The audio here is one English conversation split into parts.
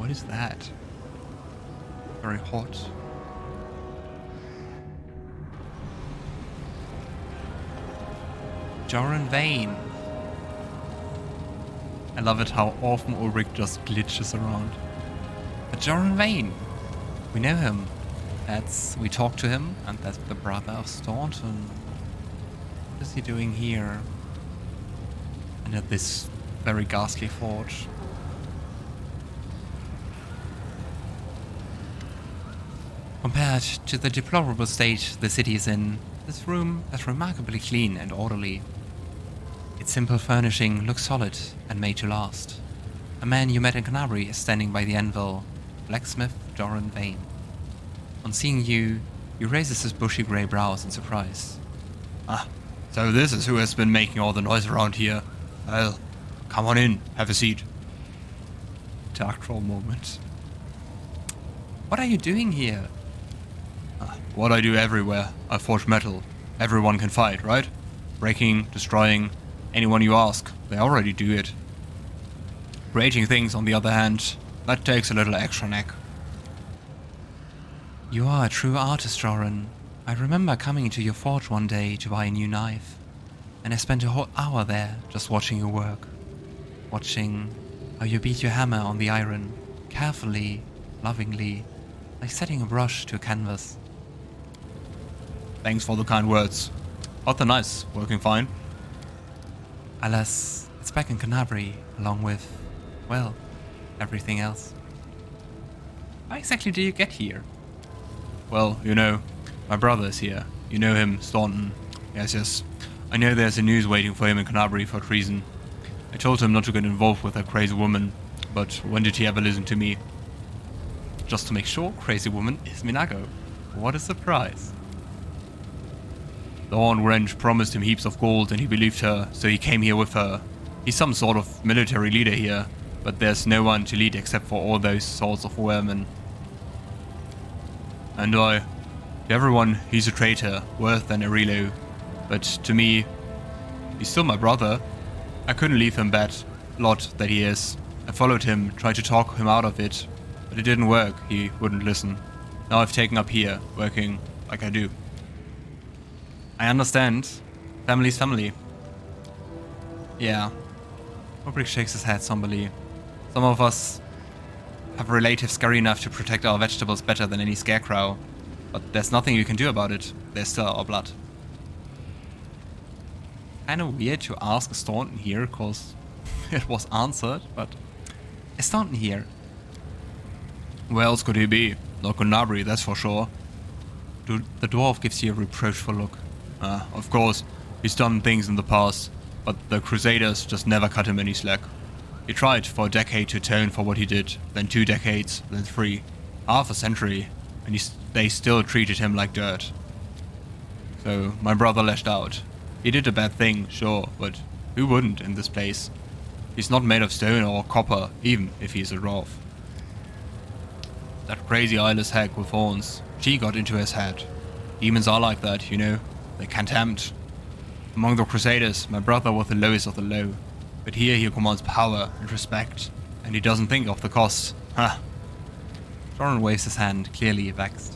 What is that? Very hot. Joran Vhane. I love it how often Ulbrig just glitches around. But Joran Vhane, we know him. We talked to him, and that's the brother of Staunton. What is he doing here? And at this very ghastly forge. Compared to the deplorable state the city is in, this room is remarkably clean and orderly. Its simple furnishing looks solid and made to last. A man you met in Kenabres is standing by the anvil, blacksmith Joran Vhane. On seeing you, he raises his bushy grey brows in surprise. Ah, so this is who has been making all the noise around here. Well, come on in, have a seat. Dark troll moment. What are you doing here? What I do everywhere. I forge metal. Everyone can fight, right? Breaking, destroying, anyone you ask, they already do it. Creating things, on the other hand, that takes a little extra neck. You are a true artist, Joran. I remember coming into your forge one day to buy a new knife, and I spent a whole hour there just watching you work. Watching how you beat your hammer on the iron, carefully, lovingly, like setting a brush to a canvas. Thanks for the kind words. How's the knives? Working fine? Alas, it's back in Kenabres, along with, well, everything else. How exactly did you get here? Well, you know, my brother is here. You know him, Staunton. Yes. I know there's a news waiting for him in Kenabres for treason. I told him not to get involved with that crazy woman, but when did he ever listen to me? Just to make sure, crazy woman is Minago. What a surprise. The Horned Wrench promised him heaps of gold and he believed her, so he came here with her. He's some sort of military leader here, but there's no one to lead except for all those sorts of vermin. And to everyone, he's a traitor, worse than Arueshalae. But to me, he's still my brother. I couldn't leave him that lot that he is. I followed him, tried to talk him out of it, but it didn't work. He wouldn't listen. Now I've taken up here, working like I do. I understand. Family's family. Yeah. Ulbrig shakes his head somberly. Some of us have relatives scary enough to protect our vegetables better than any scarecrow. But there's nothing you can do about it. They're still our blood. Kinda weird to ask Staunton here, cause it was answered, but is Staunton here? Where else could he be? Not Kenabres, that's for sure. The dwarf gives you a reproachful look. Of course, he's done things in the past, but the Crusaders just never cut him any slack. He tried for a decade to atone for what he did, then 2 decades, then 3, half a century, and they still treated him like dirt. So my brother lashed out. He did a bad thing, sure, but who wouldn't in this place? He's not made of stone or copper, even if he's a dwarf. That crazy eyeless hag with horns, she got into his head. Demons are like that, you know. They can't tempt. Among the Crusaders, my brother was the lowest of the low. But here he commands power and respect, and he doesn't think of the cost. Ha! Joran waves his hand, clearly vexed.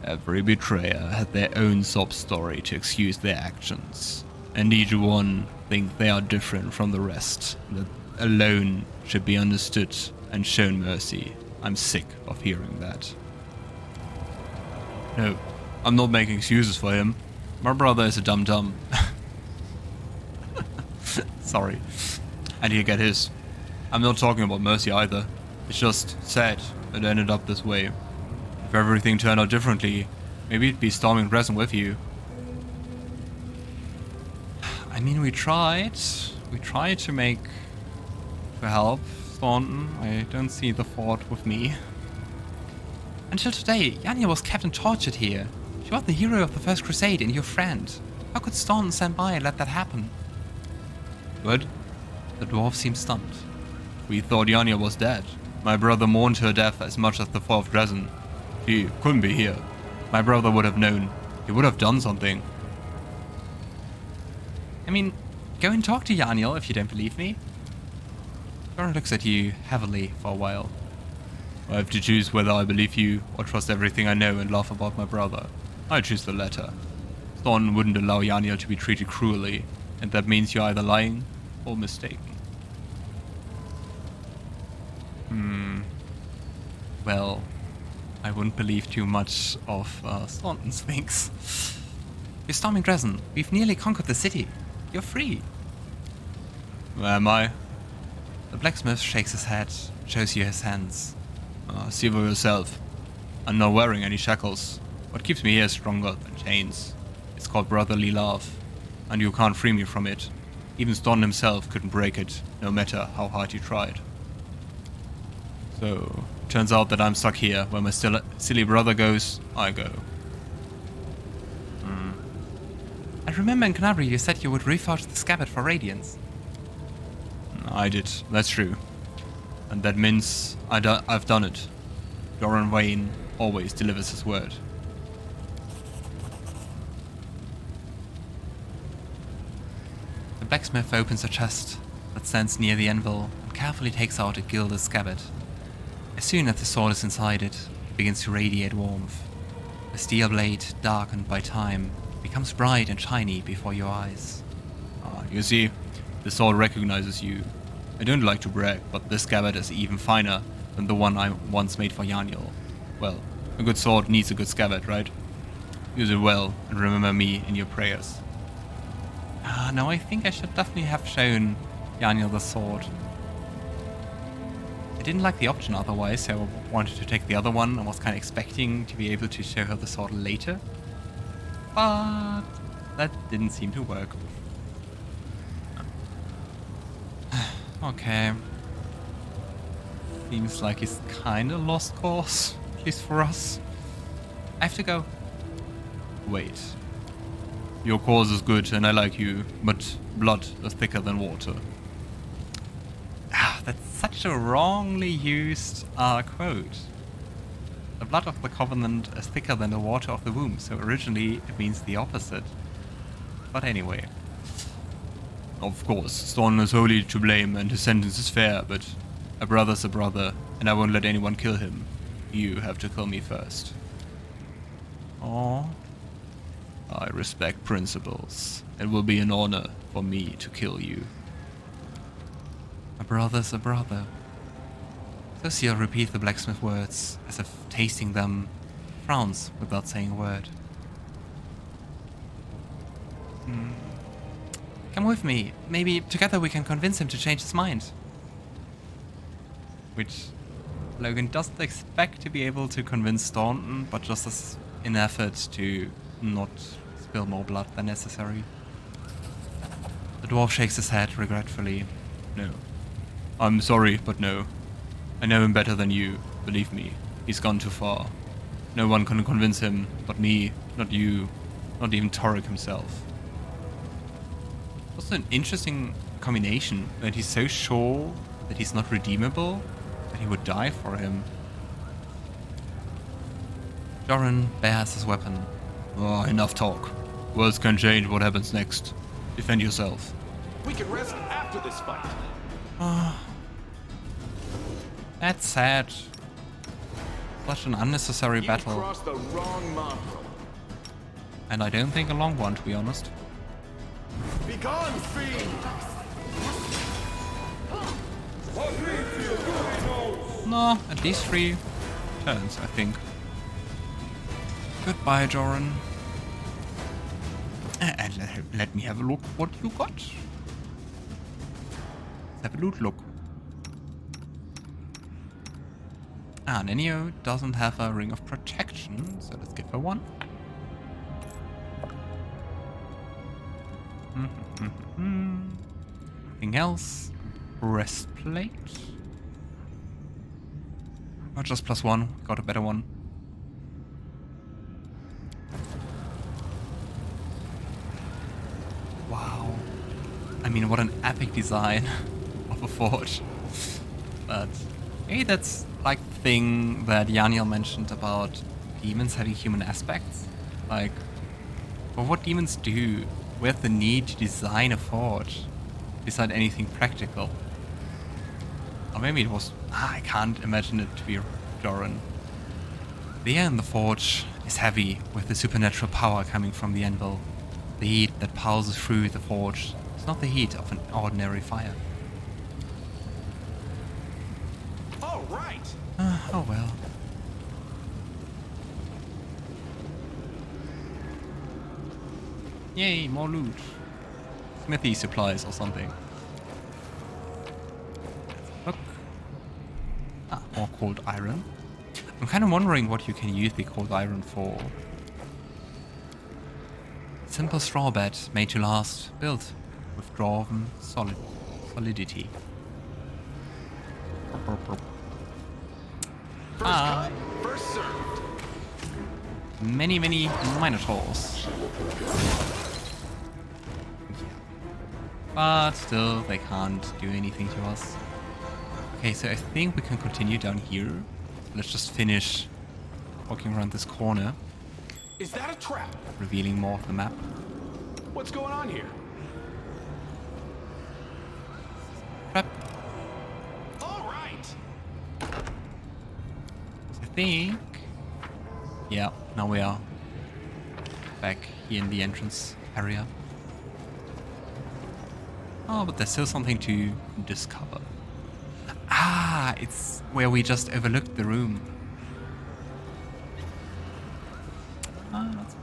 Every betrayer had their own sob story to excuse their actions, and each one think they are different from the rest, that alone should be understood and shown mercy. I'm sick of hearing that. No, I'm not making excuses for him. My brother is a dum-dum. Sorry. And he'll get his. I'm not talking about mercy either. It's just sad it ended up this way. If everything turned out differently, maybe it'd be storming Drezen with you. I mean, we tried. We tried to help Staunton. I don't see the fault with me. Until today, Yanya was kept and tortured here. She was the hero of the First Crusade and your friend. How could Staunton stand by and let that happen? What? The dwarf seemed stunned. We thought Yanya was dead. My brother mourned her death as much as the fall of Drezen. She couldn't be here. My brother would have known. He would have done something. I mean, go and talk to Yaniel if you don't believe me. Joran looks at you heavily for a while. I have to choose whether I believe you or trust everything I know and laugh about my brother. I choose the latter. Staunton wouldn't allow Yaniel to be treated cruelly, and that means you're either lying or mistaken. Well, I wouldn't believe too much of Staunton's things. You're storming Drezen. We've nearly conquered the city. You're free. Where am I? The blacksmith shakes his head, shows you his hands. See for yourself. I'm not wearing any shackles. What keeps me here is stronger than chains. It's called brotherly love, and you can't free me from it. Even Staunton himself couldn't break it, no matter how hard he tried. So, turns out that I'm stuck here. Where my silly brother goes, I go. I remember in Kenabres you said you would reforge the scabbard for Radiance. I did, that's true. And that means I've done it. Joran Vhane always delivers his word. The blacksmith opens a chest that stands near the anvil and carefully takes out a gilded scabbard. As soon as the sword is inside it, it begins to radiate warmth. The steel blade, darkened by time, becomes bright and shiny before your eyes. You see, the sword recognizes you. I don't like to brag, but this scabbard is even finer than the one I once made for Yaniel. Well, a good sword needs a good scabbard, right? Use it well and remember me in your prayers. No, I think I should definitely have shown Yaniel the sword. I didn't like the option otherwise, so I wanted to take the other one and was kind of expecting to be able to show her the sword later. But that didn't seem to work. Okay. Seems like he's kinda lost course, at least for us. I have to go. Wait. Your cause is good and I like you, but blood is thicker than water. That's such a wrongly used quote. The blood of the Covenant is thicker than the water of the womb, so originally it means the opposite. But anyway. Of course, Staunton is wholly to blame and his sentence is fair, but a brother's a brother, and I won't let anyone kill him. You have to kill me first. Oh. I respect principles. It will be an honor for me to kill you. A brother's a brother. Sosiel repeats the blacksmith words, as if tasting them, frowns without saying a word. Come with me. Maybe together we can convince him to change his mind. Which Logan doesn't expect to be able to convince Staunton, but just as an effort to not spill more blood than necessary. The dwarf shakes his head regretfully. No. I'm sorry, but no. I know him better than you, believe me. He's gone too far. No one can convince him, but me, not you, not even Torek himself. Also an interesting combination, that he's so sure that he's not redeemable, that he would die for him. Joran bares his weapon. Oh, enough talk. Words can change what happens next. Defend yourself. We can rest after this fight. That's sad. Such an unnecessary You battle. crossed the wrong Mongrel. And I don't think a long one, to be honest. Begone, fiend! No, at least 3 turns, I think. Goodbye, Joran. And let me have a look what you got. Let's have a look. Nenio doesn't have a ring of protection, so let's give her one. Anything else? Breastplate? Or just +1, got a better one. Wow. I mean, what an epic design of a forge. But maybe that's like the thing that Yaniel mentioned about demons having human aspects. Like, for what demons do, we have the need to design a forge, beside anything practical. Or maybe it was... I can't imagine it to be Joran. The air in the forge is heavy with the supernatural power coming from the anvil. The heat that pulses through the forge is not the heat of an ordinary fire. All right. Oh well. Yay, more loot. Smithy supplies or something. Look. Ah, more cold iron. I'm kind of wondering what you can use the cold iron for. Simple straw bed made to last, built with dwarven solidity. First cut, first served. Many minotaurs. But still, they can't do anything to us. Okay, so I think we can continue down here. Let's just finish walking around this corner, Is that a trap? revealing more of the map. What's going on here? Trap. All right. I think... Yeah, now we are back here in the entrance area. Oh, but there's still something to discover. Ah, it's where we just overlooked the room. Ah, that's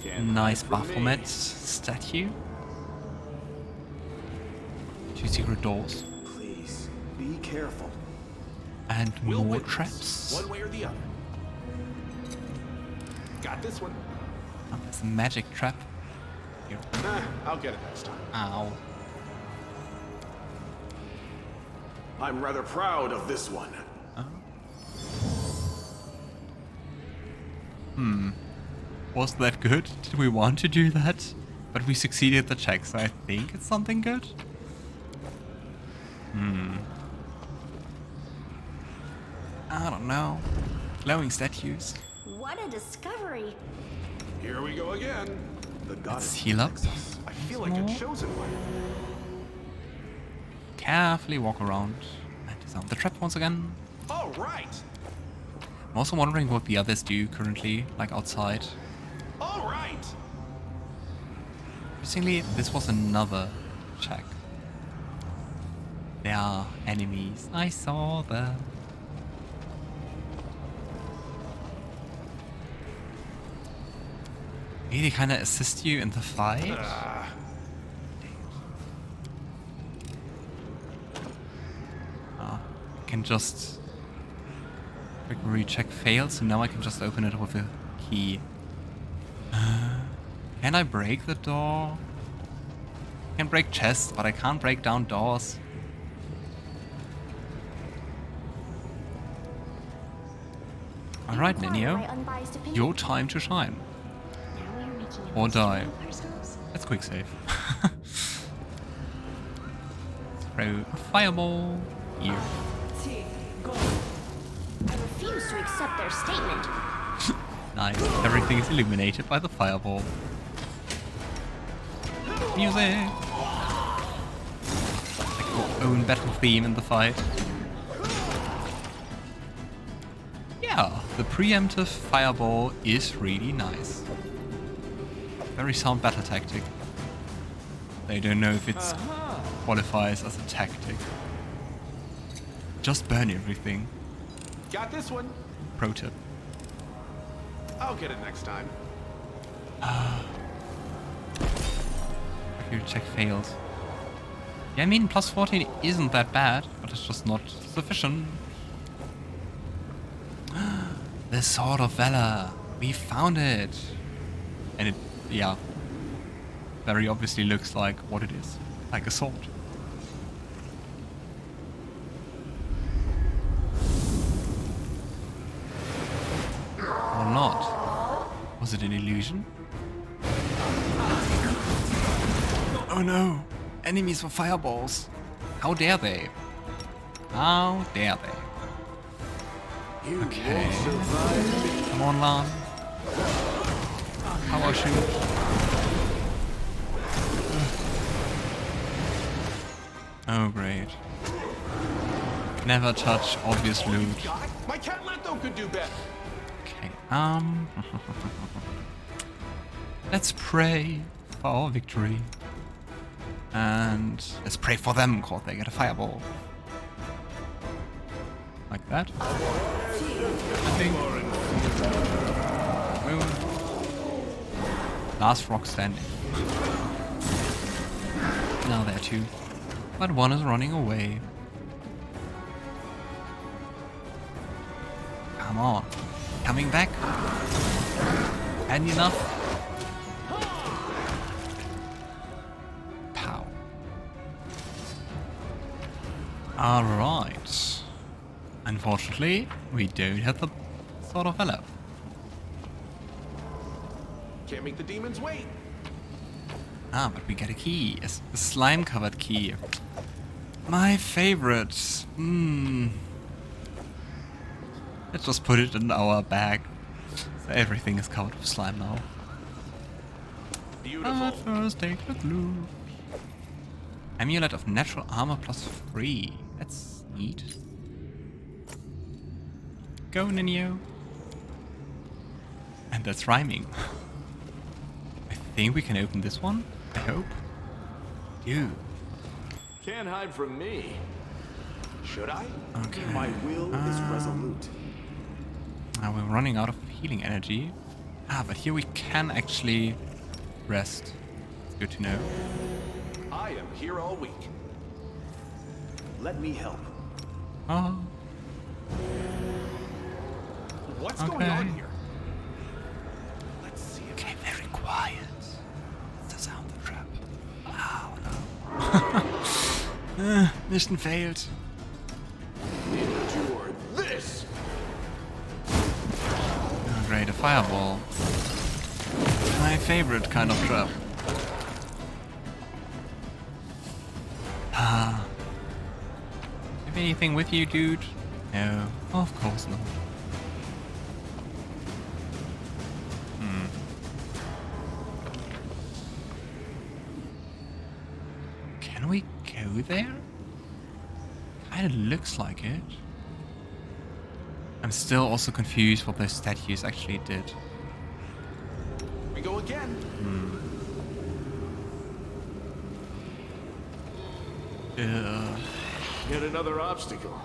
a nice Baphomet statue. 2 secret doors. Please be careful. And We'll more witness, traps. one way or the other. Got this one. Oh, there's a magic trap. Here. I'll get it next time. Ow. I'm rather proud of this one. Was that good? Did we want to do that? But we succeeded the check, so I think it's something good. I don't know. Glowing statues. What a discovery! Here we go again. The Let's goddess heal up. protects us. I feel like a chosen one. Carefully walk around and disarm the trap once again. All right. I'm also wondering what the others do currently, like outside. All right. Interestingly, this was another check. There are enemies. I saw them. Maybe they kind of assist you in the fight. I can just quick recheck failed, so now I can just open it with a key. Can I break the door? I can break chests, but I can't break down doors. Alright, Nenio. Your time to shine. Or die. Let's quick save. Throw a fireball here. I refuse to accept their statement. Nice. Everything is illuminated by the fireball. Music! Like your own battle theme in the fight. Yeah, the preemptive fireball is really nice. Very sound battle tactic. They don't know if it qualifies as a tactic. Just burn everything. Got this one. Pro tip. I'll get it next time. Your check failed. Yeah, I mean, plus 14 isn't that bad, but it's just not sufficient. The Sword of Valor. We found it. And it, yeah, very obviously looks like what it is. Like a sword. Or not. Was it an illusion? Oh no! Enemies with fireballs! How dare they? How dare they? Okay. Come on, Lann. Power shoot. Never touch obvious loot. My cat Letho could do better. Okay, let's pray for our victory. And let's pray for them, cause they get a fireball. Like that. I think. Last rock standing. Now there are two. But one is running away. Come on. Coming back. And enough. Pow. Alright. Unfortunately, we don't have the sort of fellow. Can't make the demons wait. Ah, but we get a key. A slime-covered key. My favorite. Let's just put it in our bag. So everything is covered with slime now. Beautiful. But first, take a look. Amulet of natural armor +3. That's neat. Go, Nenio. And that's rhyming. I think we can open this one. I hope. Dude. Can't hide from me. Should I? Okay. My will is resolute. We're running out of healing energy. But here we can actually rest. It's good to know. I am here all week. Let me help. Oh. What's going on here? Let's see. Okay, very quiet. It's the sound of the trap. Oh no. Mission failed. Endure this. Oh, great, a fireball. My favorite kind of trap. Have anything with you, dude? No, of course not. Can we go there? Kinda looks like it. I'm still also confused what those statues actually did. We go again. Yet another obstacle.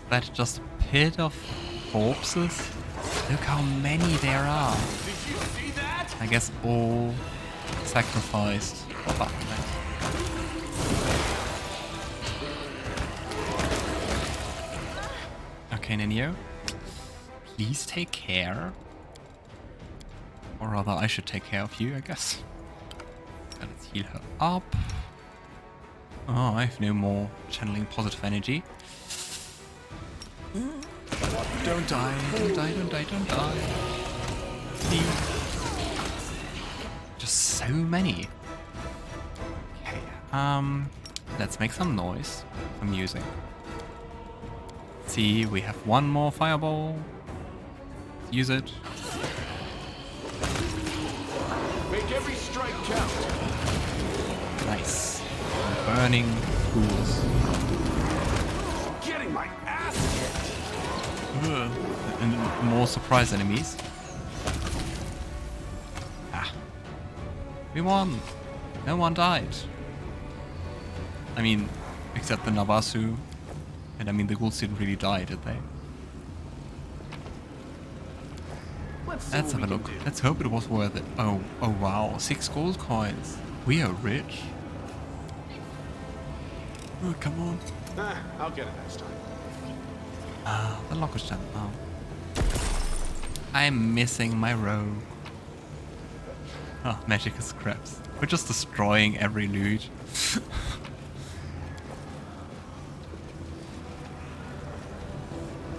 That's just a pit of corpses? Look how many there are. Did you see that? I guess all sacrificed for Pathfinder. Okay, Nenio. Please take care. Or rather, I should take care of you, I guess. And let's heal her up. Oh, I have no more channeling positive energy. Don't die, don't die, don't die, don't die. Please. Just so many. Okay, let's make some noise. Some music. See, we have one more fireball. Use it. Make every strike count. Nice. Burning pools. Getting my ass kicked. And more surprise enemies. We won. No one died. I mean, except the Nabasu. And I mean, the ghouls didn't really die, did they? Let's have a look. Let's hope it was worth it. Oh wow. 6 gold coins. We are rich. Oh, come on. I'll get it next time. The lock is done now. I'm missing my rogue. Oh, magic is scraps. We're just destroying every loot.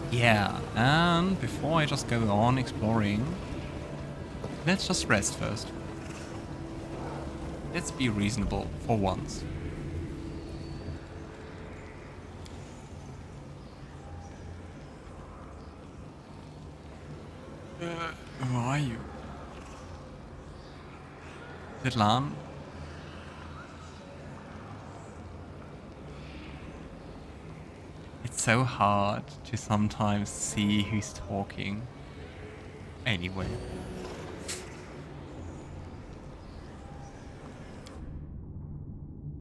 Yeah, and before I just go on exploring, let's just rest first. Let's be reasonable for once. Who are you? Is it Lann? It's so hard to sometimes see who's talking. Anyway.